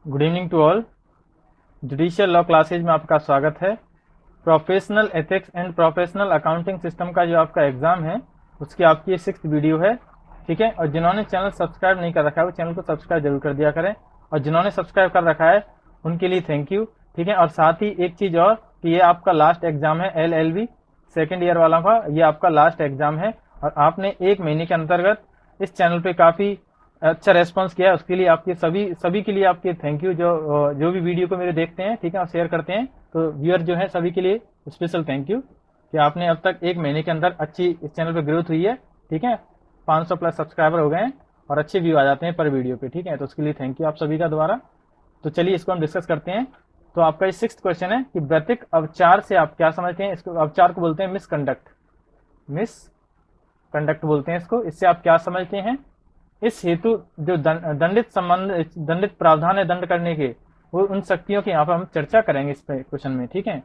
Good evening to all. Judicial law classes में आपका स्वागत है। Professional ethics and professional accounting system का जो आपका एग्जाम है उसकी आपकी ये 6th वीडियो है, ठीक है। और जिन्होंने चैनल सब्सक्राइब नहीं कर रखा है वो चैनल को सब्सक्राइब जरूर कर दिया करें, और जिन्होंने सब्सक्राइब कर रखा है उनके लिए थैंक यू, ठीक है। और साथ ही एक चीज़ और कि ये आपका लास्ट एग्जाम है LLB सेकेंड ईयर वालों का, ये आपका लास्ट एग्जाम है और आपने 1 महीने के अंतर्गत इस चैनल पे काफ़ी अच्छा रेस्पॉन्स किया है, उसके लिए आपके सभी के लिए आपके थैंक यू। जो भी वीडियो को मेरे देखते हैं, ठीक है, और शेयर करते हैं, तो व्यूअर जो है सभी के लिए स्पेशल थैंक यू कि आपने अब तक 1 महीने के अंदर अच्छी इस चैनल पे ग्रोथ हुई है, ठीक है। 500 प्लस सब्सक्राइबर हो गए हैं और अच्छे व्यू आ जाते हैं पर वीडियो पे, ठीक है। तो उसके लिए थैंक यू आप सभी का दोबारा। तो चलिए इसको हम डिस्कस करते हैं। तो आपका ये 6th क्वेश्चन है कि वैयक्तिक अवचार से आप क्या समझते हैं। इसको अवचार को बोलते हैं मिसकंडक्ट, मिसकंडक्ट बोलते हैं इसको। इससे आप क्या समझते हैं। इस हेतु जो दंडित प्रावधान है दंड करने के, वो उन शक्तियों की यहाँ पर हम चर्चा करेंगे इस क्वेश्चन में, ठीक है।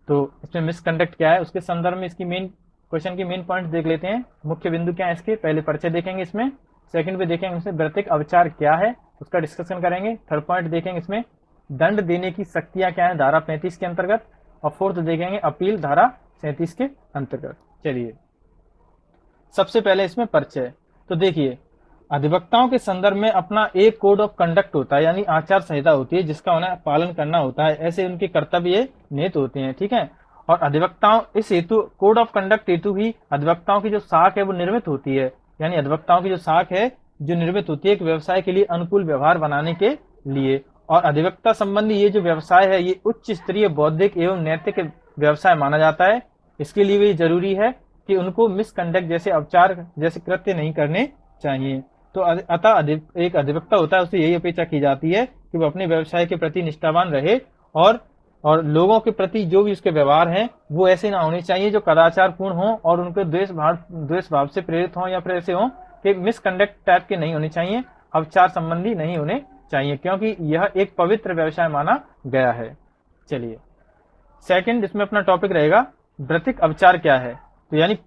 तो इसमें मिसकंडक्ट क्या है उसके संदर्भ में इसकी मेन क्वेश्चन की मेन पॉइंट देख लेते हैं। मुख्य बिंदु क्या है इसके, पहले परिचय देखेंगे इसमें, सेकंड पे देखेंगे इसमें वैयक्तिक अवचार क्या है उसका डिस्कशन करेंगे, थर्ड पॉइंट देखेंगे इसमें दंड देने की शक्तियां क्या है धारा 35 के अंतर्गत, और फोर्थ देखेंगे अपील धारा 37 के अंतर्गत। चलिए सबसे पहले इसमें परिचय। तो देखिए अधिवक्ताओं के संदर्भ में अपना एक कोड ऑफ कंडक्ट होता है, यानी आचार संहिता होती है जिसका उन्हें पालन करना होता है। ऐसे उनके कर्तव्य नियत होते हैं, ठीक है। और अधिवक्ताओं इस हेतु कोड ऑफ कंडक्ट हेतु ही अधिवक्ताओं की जो साख है वो निर्मित होती है, यानी अधिवक्ताओं की जो साख है जो निर्मित होती है एक व्यवसाय के लिए अनुकूल व्यवहार बनाने के लिए। और अधिवक्ता संबंधी ये जो व्यवसाय है ये उच्च स्तरीय बौद्धिक एवं नैतिक व्यवसाय माना जाता है। इसके लिए भी जरूरी है कि उनको मिसकंडक्ट जैसे अवचार जैसे कृत्य नहीं करने चाहिए। तो अतः एक अधिवक्ता होता है उससे यही अपेक्षा की जाती है कि वो अपने व्यवसाय के प्रति निष्ठावान रहे, और लोगों के प्रति जो भी उसके व्यवहार हैं वो ऐसे ना होने चाहिए जो कदाचार पूर्ण हो और उनके द्वेष भाव से प्रेरित हो, या फिर ऐसे हो कि मिसकंडक्ट टाइप के नहीं होने चाहिए, अवचार संबंधी नहीं होने चाहिए, क्योंकि यह एक पवित्र व्यवसाय माना गया है। चलिए सेकंड इसमें अपना टॉपिक रहेगा वैयक्तिक अवचार क्या है। तो यानी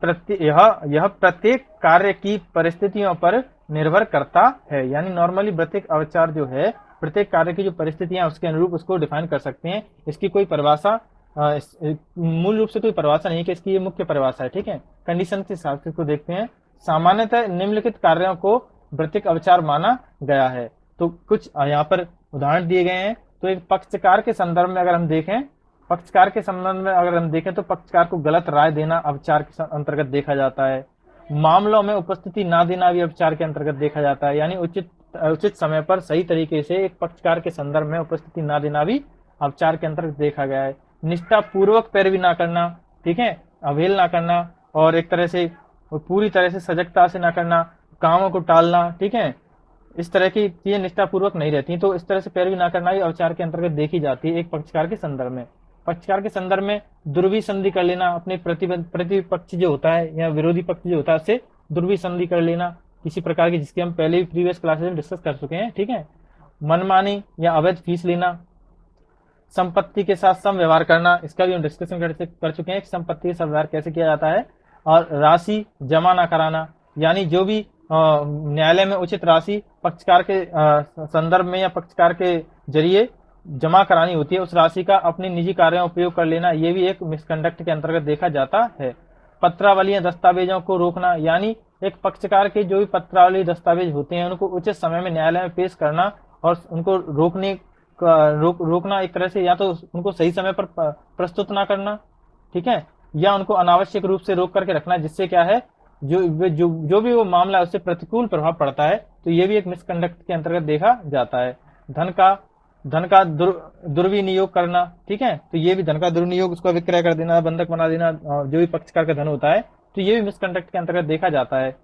यह प्रत्येक कार्य की परिस्थितियों पर निर्भर करता है, यानी नॉर्मली वैयक्तिक अवचार जो है प्रत्येक कार्य की जो परिस्थितियां उसके अनुरूप उसको डिफाइन कर सकते हैं। इसकी कोई परिभाषा मूल रूप से कोई परिभाषा नहीं है कि इसकी ये मुख्य परिभाषा है, ठीक है। कंडीशन के हिसाब से इसको देखते हैं। सामान्यतः निम्नलिखित कार्यों को वैयक्तिक अवचार माना गया है। तो कुछ यहाँ पर उदाहरण दिए गए हैं। तो एक पक्षकार के संदर्भ में अगर हम देखें, पक्षकार के संबंध में अगर हम देखें तो पक्षकार को गलत राय देना अवचार के अंतर्गत देखा जाता है। मामलों में उपस्थिति ना देना भी अवचार के अंतर्गत देखा जाता है, यानी उचित समय पर सही तरीके से एक पक्षकार के संदर्भ में उपस्थिति ना देना भी अवचार के अंतर्गत देखा गया है। निष्ठा पूर्वक पैरवी ना करना, ठीक है, अवहेल ना करना, और एक तरह से पूरी तरह से सजगता से ना करना, कामों को टालना, ठीक है, इस तरह की चीजें निष्ठा पूर्वक नहीं रहती। तो इस तरह से पैरवी ना करना भी अवचार के अंतर्गत देखी जाती है एक पक्षकार के संदर्भ में। पक्षकार के संदर्भ में दुर्वी संधि कर लेना, अपने प्रतिपक्ष जो होता है या विरोधी पक्ष जो होता है उससे दुर्वी संधि कर लेना किसी प्रकार की, जिसकी हम पहले भी प्रीवियस क्लासेस में डिस्कस कर चुके हैं, ठीक है। मनमानी या अवैध फीस लेना, संपत्ति के साथ सम व्यवहार करना, इसका भी हम डिस्कशन कर चुके हैं कि संपत्ति के साथ व्यवहार कैसे किया जाता है। और राशि जमा ना कराना, यानी जो भी न्यायालय में उचित राशि पक्षकार के संदर्भ में या पक्षकार के जरिए जमा करानी होती है, उस राशि का अपने निजी कार्यों में उपयोग कर लेना, ये भी एक मिसकंडक्ट के अंतर्गत देखा जाता है। पत्रावलियां दस्तावेजों को रोकना, यानी एक पक्षकार के जो भी पत्रावली दस्तावेज होते हैं उनको उचित समय में न्यायालय में पेश करना और उनको रोकना एक तरह से, या तो उनको सही समय पर प्रस्तुत ना करना, ठीक है, या उनको अनावश्यक रूप से रोक करके रखना, जिससे क्या है जो भी वो मामला है उससे प्रतिकूल प्रभाव पड़ता है। तो ये भी एक मिसकंडक्ट के अंतर्गत देखा जाता है। धन का दुर्विनियोग करना, ठीक है, तो ये भी धन का दुर्विनियोग, उसका विक्रय कर देना, बंधक बना देना, जो भी पक्षकार का धन होता है, तो ये भी मिसकंडक्ट के अंतर्गत देखा जाता है।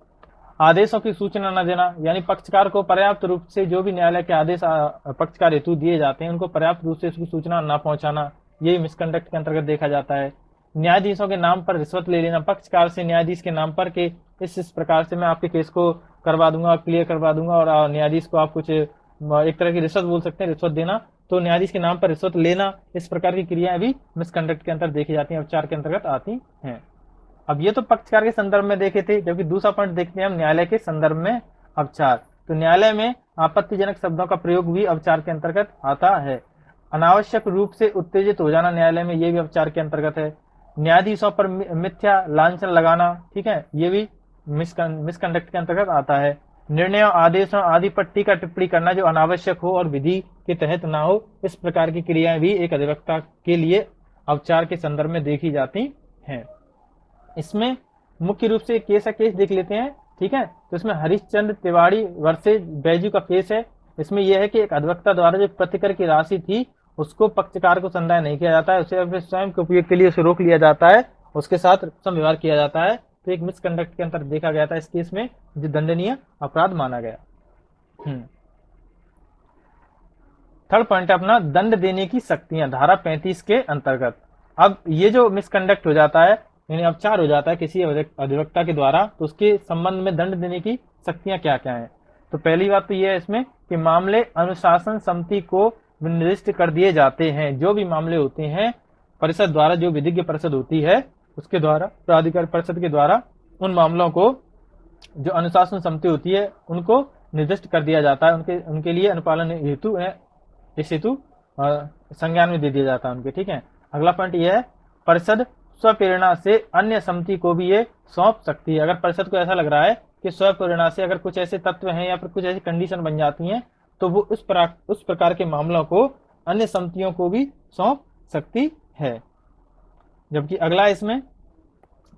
आदेशों की सूचना न देना, यानी पक्षकार को पर्याप्त रूप से जो भी न्यायालय के आदेश पक्षकार हेतु दिए जाते हैं उनको पर्याप्त रूप से उसकी सूचना न पहुंचाना, ये भी मिसकंडक्ट के अंतर्गत देखा जाता है। न्यायाधीशों के नाम पर रिश्वत ले लेना, पक्षकार से न्यायाधीश के नाम पर के इस प्रकार से मैं आपके केस को करवा दूंगा, क्लियर करवा दूंगा, और न्यायाधीश को आप कुछ एक तरह की रिश्वत बोल सकते हैं, रिश्वत देना, तो न्यायाधीश के नाम पर रिश्वत लेना, इस प्रकार की क्रियाएं भी मिसकंडक्ट के अंतर्गत देखी जाती हैं, अवचार के अंतर्गत आती हैं। अब ये तो पक्षकार के संदर्भ में देखे थे, जबकि दूसरा पॉइंट देखते हैं हम न्यायालय के संदर्भ में अवचार। तो न्यायालय में आपत्तिजनक शब्दों का प्रयोग भी अवचार के अंतर्गत आता है। अनावश्यक रूप से उत्तेजित हो जाना न्यायालय में, ये भी अवचार के अंतर्गत है। न्यायाधीशों पर मिथ्या लांछन लगाना, ठीक है, ये भी मिसकंडक्ट के अंतर्गत आता है। निर्णयों, आदेशों आदि पर टीका टिप्पणी करना जो अनावश्यक हो और विधि के तहत ना हो, इस प्रकार की क्रियाएं भी एक अधिवक्ता के लिए अवचार के संदर्भ में देखी जाती हैं। इसमें मुख्य रूप से केस देख लेते हैं, ठीक है। तो इसमें हरिश्चंद्र तिवारी वर्सेज बैजू का केस है। इसमें यह है कि एक अधिवक्ता द्वारा जो प्रतिकर की राशि थी उसको पक्षकार को संदाय नहीं किया जाता है, उसे अपने स्वयं के उपयोग के लिए उसे रोक लिया जाता है, उसके साथ समव्यवहार किया जाता है। तो एक मिसकंडक्ट के अंतर देखा गया था इस केस में, जो दंडनीय अपराध माना गया। थर्ड पॉइंट है अपना दंड देने की शक्तियां, धारा 35 के अंतर्गत। अब ये जो मिसकंडक्ट हो जाता है यानी अपचार हो जाता है किसी अधिवक्ता के द्वारा, तो उसके संबंध में दंड देने की शक्तियां क्या क्या हैं। तो पहली बात तो यह है इसमें कि मामले अनुशासन समिति को निर्दिष्ट कर दिए जाते हैं। जो भी मामले होते हैं परिषद द्वारा, जो विधिज्ञ परिषद होती है उसके द्वारा, प्राधिकार परिषद के द्वारा उन मामलों को जो अनुशासन समिति होती है उनको निर्दिष्ट कर दिया जाता है, उनके लिए अनुपालन हेतु इस हेतु संज्ञान में दे दिया जाता है उनके, ठीक है। अगला पॉइंट यह है परिषद स्वप्रेरणा से अन्य समिति को भी ये सौंप सकती है। अगर परिषद को ऐसा लग रहा है कि स्वप्रेरणा से अगर कुछ ऐसे तत्व हैं या फिर कुछ ऐसी कंडीशन बन जाती हैं तो वो उस प्रकार के मामलों को अन्य समितियों को भी सौंप सकती है। जबकि अगला इसमें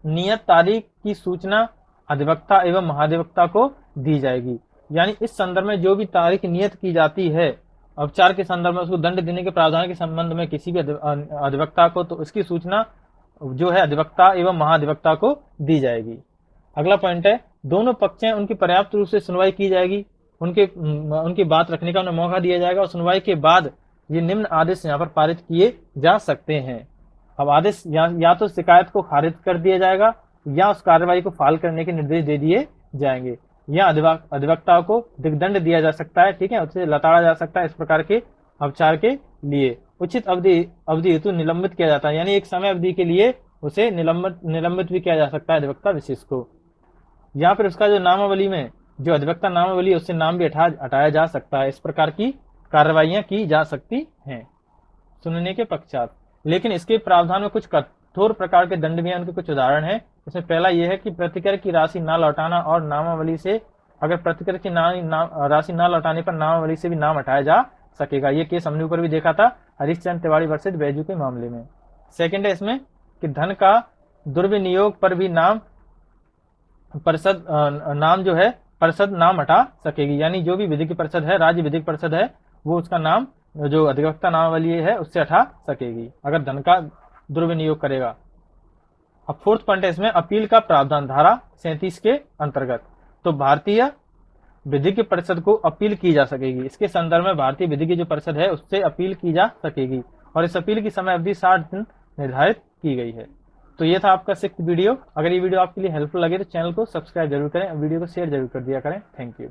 नियत तारीख की सूचना अधिवक्ता एवं महाधिवक्ता को दी जाएगी। यानी इस संदर्भ में जो भी तारीख नियत की जाती है उपचार के संदर्भ में, उसको दंड देने के प्रावधान के संबंध में किसी भी अधिवक्ता को, तो उसकी सूचना जो है अधिवक्ता एवं महाधिवक्ता को दी जाएगी। अगला पॉइंट है दोनों पक्ष हैं उनकी पर्याप्त रूप से सुनवाई की जाएगी, उनकी बात रखने का उन्हें मौका दिया जाएगा और सुनवाई के बाद ये निम्न आदेश यहाँ पर पारित किए जा सकते हैं। अब आदेश या तो शिकायत को खारिज कर दिया जाएगा या उस कार्रवाई को फाल करने के निर्देश दे दिए जाएंगे, या अधिवक्ता को दिग्दंड दिया जा सकता है, ठीक है, उसे लताड़ा जा सकता है। इस प्रकार के उपचार के लिए उचित अवधि हेतु निलंबित किया जाता है, यानी एक समय अवधि के लिए उसे निलंबित भी किया जा सकता है अधिवक्ता विशेष को, या फिर उसका जो नामावली में जो अधिवक्ता नामावली उससे नाम भी हटाया जा सकता है। इस प्रकार की कार्रवाइयां की जा सकती हैं सुनने के पश्चात। लेकिन इसके प्रावधान में कुछ कठोर प्रकार के दंड भी हैं, उनके कुछ उदाहरण हैं। इसमें पहला यह है कि प्रतिकर की राशि ना लौटाना और नामावली से अगर प्रतिकर की राशि ना लौटाने पर नामावली से भी नाम हटाया जा सकेगा। ये केस हमने ऊपर भी देखा था हरिश्चंद्र तिवारी वर्सेज बैजू के मामले में। सेकंड है इसमें कि धन का दुर्विनियोग पर भी परिषद नाम हटा सकेगी, यानी जो भी विधिक परिषद है, राज्य विधिक परिषद है, वो उसका नाम जो अधिवक्ता नामावली है उससे हटा सकेगी अगर धन का दुर्विनियोग करेगा। अब फोर्थ पॉइंट है इसमें अपील का प्रावधान, धारा 37 के अंतर्गत। तो भारतीय विधिज्ञ परिषद को अपील की जा सकेगी। इसके संदर्भ में भारतीय विधिज्ञ जो परिषद है उससे अपील की जा सकेगी और इस अपील की समय अवधि 60 दिन निर्धारित की गई है। तो ये था आपका 6th वीडियो। अगर ये वीडियो आपके लिए हेल्पफुल लगे तो चैनल को सब्सक्राइब जरूर करें, वीडियो को शेयर जरूर कर दिया करें। Thank you.